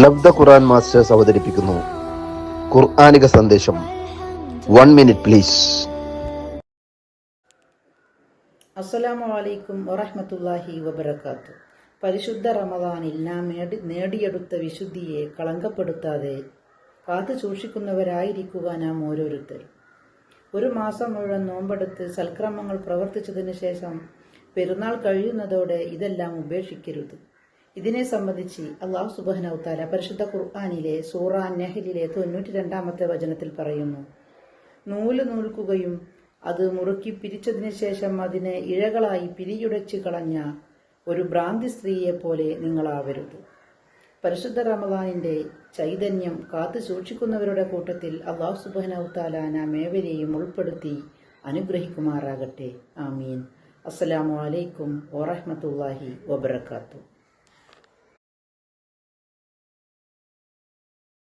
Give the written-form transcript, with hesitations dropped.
ലബ്ധ ഖുർആൻ masters അവതരിപ്പിക്കുന്നു ഖുർആനിക സന്ദേശം. 1 minute please. അസ്സലാമു അലൈക്കും വറഹ്മത്തുള്ളാഹി വബറകാതുഹു. പരിശുദ്ധ റമദാനിൽ നാം നേടിയെടുത്ത വിശുദ്ധിയെ കളങ്കപ്പെടുത്താതെ കാത്തു സൂക്ഷിക്കുന്നവരായിരിക്കുക നാം ഓരോരുത്തരും. ഒരു മാസം മുഴുവൻ നോമ്പെടുത്ത് സൽക്രമങ്ങൾ പ്രവർത്തിച്ചതിന് ശേഷം പെരുന്നാൾ കഴിയുന്നതോടെ ഇതെല്ലാം ഉപേക്ഷിക്കരുത്. ഇതിനെ സംബന്ധിച്ച് അല്ലാഹു സുബ്ഹാനഹു വ തആല പരിശുദ്ധ ഖുർആനിലെ സൂറ അൻ-നഹ്ലിലെ 92-ാമത്തെ വചനത്തിൽ പറയുന്നു: നൂല് നൂൽക്കുകയും അത് മുറുക്കി പിരിച്ചതിന് ശേഷം അതിനെ ഇഴകളായി പിരിയുടച്ച് കളഞ്ഞ ഒരു ഭ്രാന്തി സ്ത്രീയെ പോലെ നിങ്ങളാവരുത്. പരിശുദ്ധ റമദാനിന്റെ ചൈതന്യം കാത്തു സൂക്ഷിക്കുന്നവരുടെ കൂട്ടത്തിൽ അല്ലാഹു സുബ്ഹാനഹു വ തആല നാം ഏവരെയും ഉൾപ്പെടുത്തി അനുഗ്രഹിക്കുമാറാകട്ടെ. ആമീൻ. അസ്സലാമു അലൈക്കും വറഹ്മത്തുള്ളാഹി വബറകാതുഹു.